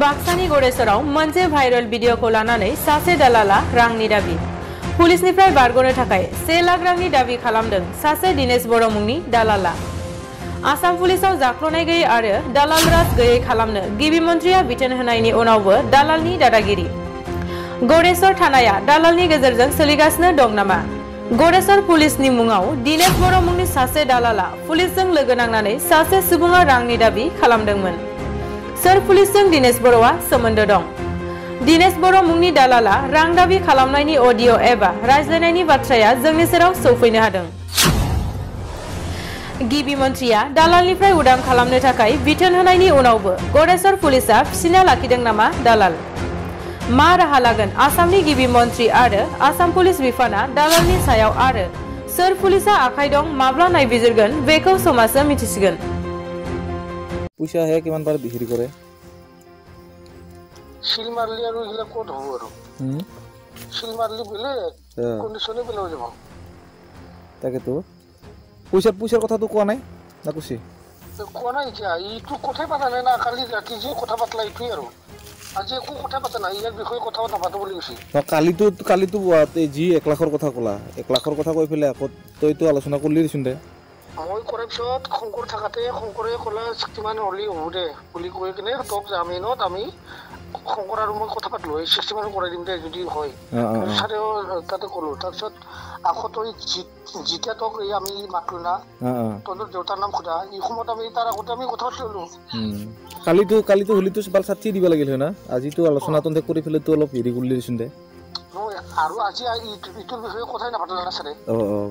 बाक्सानि गरेसराव मोनसे भाइरेल भिडिअखौ लानानै सासे दालाला रांनि दाबि पुलिसनिफ्राय बारग'नो थाखाय 1 लाख रांनि दाबि खालामदों सासे दिनेश बर' मुंनि दालाला आसाम पुलिसाव जाख्ल'नाय गैयै आरो दालाल राज गैयै खालामनो गिबि मन्थ्रिया बिथोन होनायनि उनावबो दालालनि दादागिरि गरेसर थानाया दालालनि गेजेरजों सोलिगासिनो दं नामा गरेसर पुलिसनि मुङाव दिनेश बर' मुंनि सासे दालाला पुलिसजों लोगो नांनानै सासे सुबुङा रांनि दाबि खालामदोंमोन सोर पुलिसजों दिनेश बर'आ सोमोन्दो दं दिनेश बर' मुंनि दालाला रां दाबि खालामनायनि अडिअ' एबा रायज्लायनायनि बाथ्राया जोंनि सेराव सौफैनो हादों गिबि मन्थ्रिया दालालनिफ्राय उदां खालामनो थाखाय बिथोन होनायनि उनावबो गरेसर पुलिसा फिसिना लाखिदों नामा दालाल मा राहा लागोन आसामनि गिबि मन्थ्रि आरो आसाम पुलिस बिफाना दालालनि सायाव आरो सोर पुलिसा आखाइ दं माब्ला नायबिजिरगोन बेखौ समाजआ मिथिसिगोन পইচা হে কিমান বাৰ বিক্ৰী কৰে শিল মাৰলি আৰু ইলা কোড হ'ব আৰু শিল মাৰলি বলে কন্ডিশনে বলে যাব তাকে তো পইচাৰ কথাটো কোৱা নাই না কৈছে কোৱা নাই কি ইটো কথা পাতা নাই না কালি ৰাতি যে কথা পাতলা ইটোই আৰু আজি একো কথা পাতা নাই ইয়াৰ বিষয়ে কথা নাপাতো বুলি কৈছে কালিতো যি 1 লাখৰ কথা ক'লা 1 লাখৰ কথা কৈ ফেলে আকৌ তইতো আলোচনা কৰিলি দিছুন দে মই কৰাৰ পিছত খংকৰ থাকাতে খংকৰে ক'লা কিমান হলি হ'ব দে বুলি কৈ কিনে তোক জামিনত আমি খংকৰ আৰু মই কথা পাতলো 60 মান কৰাই দিম দে যদি হয় সাৰে তাতে ক'লো তাৰপিছত আকৌ তই জিতা তোক আমি মাতলো না তোৰ দেউতাৰ নাম খুদা এই সময়ত আমি তাৰ আগতে আমি কথা পাতিলো কালিতো হলিতো বাল সাথী দিব লাগিল হয় না আজিতো আলোচনা তন্তে কৰি ফেলে তো অলপ হেৰি কৰিলি দিছুন দে আৰু আজি ইটোৰ বিষয়ে কথাই নাপাতলা না সাৰে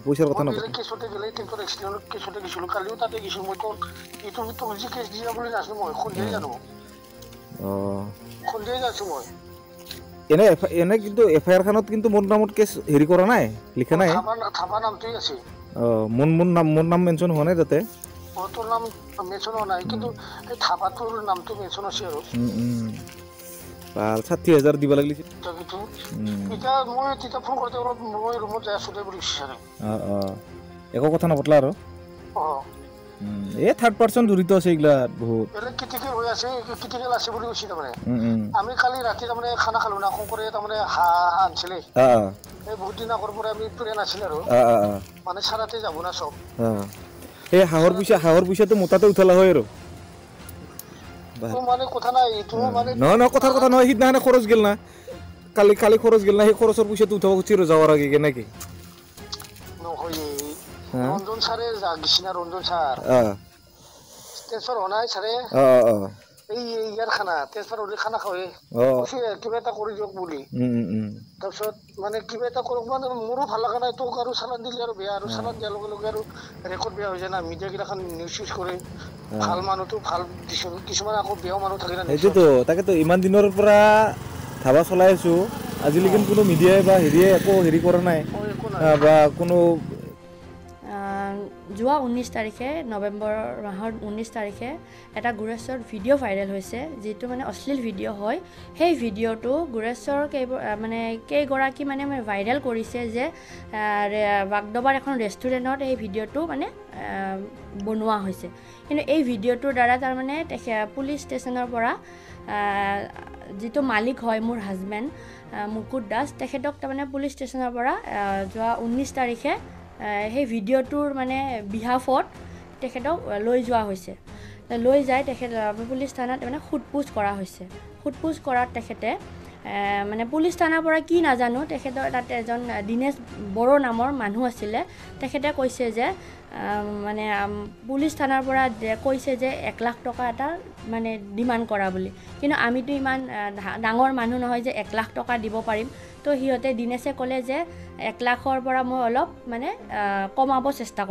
পইচাৰ কথা নাপাতলা কেছতে গেলে কিন্তু এক্সিডেন্ট কেছতে গিছিলো কালিও তাতে গিছিলো মই তো ইটো যি কেছ দিয়া বুলি নাছিলো মই খুন্দিয়ে জানো খুন্দিয়ে যাইছো মই এনে কিন্তু এফআইআর খানত কিন্তু মোৰ নামত কেছ হেৰি কৰা নাই লিখা নাই থাপা নামটোই আছে মোৰ নাম মেনশন হোৱা নাই তাতে তোৰ নাম মেনশন হোৱা নাই কিন্তু এই থাপাটোৰ নামটো মেনশন আছে আৰু 60000 দিব লাগিল এটা মই তিতা ফোন করতে অলপ মই রুমত যাই আছো দে বুলি কৈছে একো কথা নাপতলা আৰু থাৰ্ড পাৰ্সন জড়িত আছে এইগলা বহুত ক্ৰিটিক্যাল হৈ আছে ক্ৰিটিক্যাল আছে বুলি কৈছে তাৰমানে আমি কালি ৰাতি তাৰমানে খানা খালো না খংকৰে তাৰমানে আনছিলে এই বহুত দিন আগৰ পৰা আমি প্লেন আছিল আৰু মানে সাৰাতে যাব না সব এই হাহৰ পইচাটো মোটাতে উঠালা হয় আৰু মানে কথা নাই তো মানে ন কথাৰ কথা নহয় হিদনা খৰচ গেল না কালি খৰচ গেল না সেই খৰচৰ পইচাটো উঠাব খুচিৰ যাৱাৰ আগে কে নাকি নহয় ৰঞ্জন সাৰে গিছিনা ৰঞ্জন সাৰ টেনচন হনাই সাৰে এই ইয়াৰ খানা টেনচন হলি খানা খাওয়ে কিবা এটা কৰি দিয়ক বুলি তাৰপিছত মানে কিবা এটা কৰক মানে মোৰো ভাল লগা নাই তোক আৰু চালান দিলে আৰু বেয়া আৰু চালান দিয়াৰ লগে লগে আৰু ৰেকৰ্ড বেয়া হৈ যায় না মিডিয়া গিলাখান নিউজ ইউজ কৰে ভাল মানুহটো ভাল কিছুমান আকৌ বেয়া মানুহ থাকে না এইটোতো তাকেতো ইমান দিনৰ পৰা ধাবা চলাই আছো আজিলৈকে কোনো মিডিয়াই বা হেৰিয়ে একো হেৰি কৰা নাই বা কোনো যোৱা 19 তাৰিখে নৱেম্বৰ মাহৰ 19 তাৰিখে এটা গুৰেশ্বৰ ভিডিঅ' ভাইৰেল হৈছে যেটো মানে অশ্লীল ভিডিঅ' হয় সেই ভিডিঅ'টো গুৰেশ্বৰ মানে কেইগৰাকী মানে ভাইৰেল কৰিছে যে বাগদবাৰ এখন ৰেষ্টুৰেণ্টত এই ভিডিঅ'টো মানে বনোৱা হৈছে কিন্তু এই ভিডিঅ'টোৰ দ্বাৰা তাৰ মানে পুলিচ ষ্টেচনৰ পৰা যেটো মালিক হয় মোৰ হাজবেণ্ড মুকুট দাস তেখেতক তাৰ মানে পুলিচ ষ্টেচনৰ পৰা যোৱা 19 তাৰিখে সেই ভিডিঅ'টোৰ মানে বিহাফত তেখেতক লৈ যোৱা হৈছে লৈ যায় তেখেত পুলিচ থানাত মানে খুটপুছ কৰা হৈছে খুটপুছ কৰাত তেখেতে মানে পুলিচ থানাৰ পৰা কি নাজানো তেখেতৰ তাতে এজন দিনেশ বড়ো নামৰ মানুহ আছিলে তেখেতে কৈছে যে মানে পুলিচ থানাৰ পৰা কৈছে যে 1 লাখ টকা এটা মানে ডিমান্ড কৰা বুলি কিন্তু আমিতো ইমান ডাঙৰ মানুহ নহয় যে 1 লাখ টকা দিব পাৰিম তো হিয়তে দিনেশে ক'লে যে 1 লাখৰ পৰা মই অলপ মানে কমাব চেষ্টা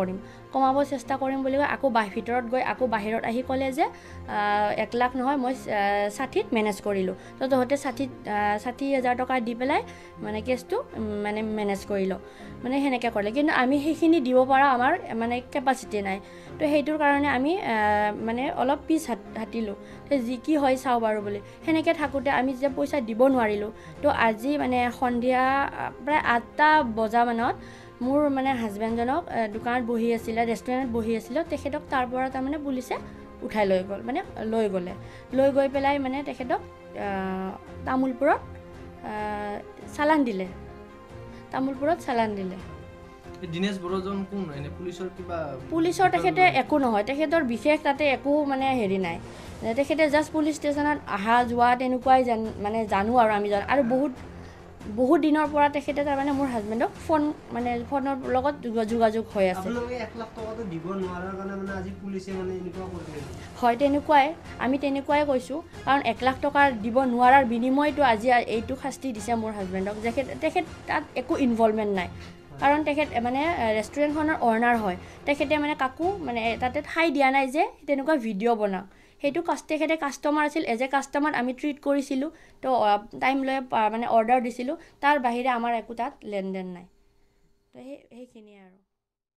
কৰিম বুলি কৈ আকৌ ভিতৰত গৈ আকৌ বাহিৰত আহি ক'লে যে 1 লাখ নহয় মই 60ত মেনেজ কৰিলো তো তহতে 60000 টকা দি পেলাই মানে কেছটো মানে মেনেজ কৰিলো মানে হেনেকে ক'লে কিন্তু আমি সেইখিনি দিব পৰা আমাৰ মানে কেপাসিটি নাই তো সেইটোৰ কাৰণে আমি মানে অলপ পিছ হাতিলো তো যি কি হয় চাও বাৰু বুলি হেনেকে থাকোতে আমি যে পইচা দিব নোৱাৰিলো তো আজি মানে সন্ধিয়া প্ৰায় 8টা বজা মানত মোৰ মানে হাজবেণ্ডজনক দোকানত বহি আছিল ৰেষ্টুৰেণ্টত বহি আছিল তেখেতক তাৰ পৰা তাৰ মানে পুলিচে উঠাই লৈ গ'ল মানে লৈ গৈ পেলাই মানে তেখেতক তামোলপুৰত চালান দিলে দিনেশ বড়োজন কোন এনে পুলিচৰ তেখেতে একো নহয় তেখেতৰ বিশেষ তাতে একো মানে হেৰি নাই তেখেতে জাষ্ট পুলিচ ষ্টেচনত অহা যোৱা তেনেকুৱাই মানে জানো আৰু আমি আৰু বহুত দিনৰ পৰা তেখেতে তাৰমানে মোৰ হাজবেণ্ডক ফোনৰ লগত যোগাযোগ হৈ আছে হয় তেনেকুৱাই আমি তেনেকুৱাই কৈছোঁ কাৰণ 1 লাখ টকা দিব নোৱাৰাৰ বিনিময়তো আজি এইটো শাস্তি দিছে মোৰ হাজবেণ্ডক তেখেত তাত একো ইনভলভমেণ্ট নাই কাৰণ তেখেত মানে ৰেষ্টুৰেণ্টখনৰ অনাৰ হয় তেখেতে মানে কাকো মানে তাতে ঠাই দিয়া নাই যে তেনেকুৱা ভিডিঅ' বনাওক সেইটো তেখেতে কাষ্টমাৰ আছিল এজ এ কাষ্টমাৰ আমি ট্ৰিট কৰিছিলোঁ তো টাইম লৈ মানে অৰ্ডাৰ দিছিলোঁ তাৰ বাহিৰে আমাৰ একো তাত লেনদেন নাই তো সেইখিনিয়ে আৰু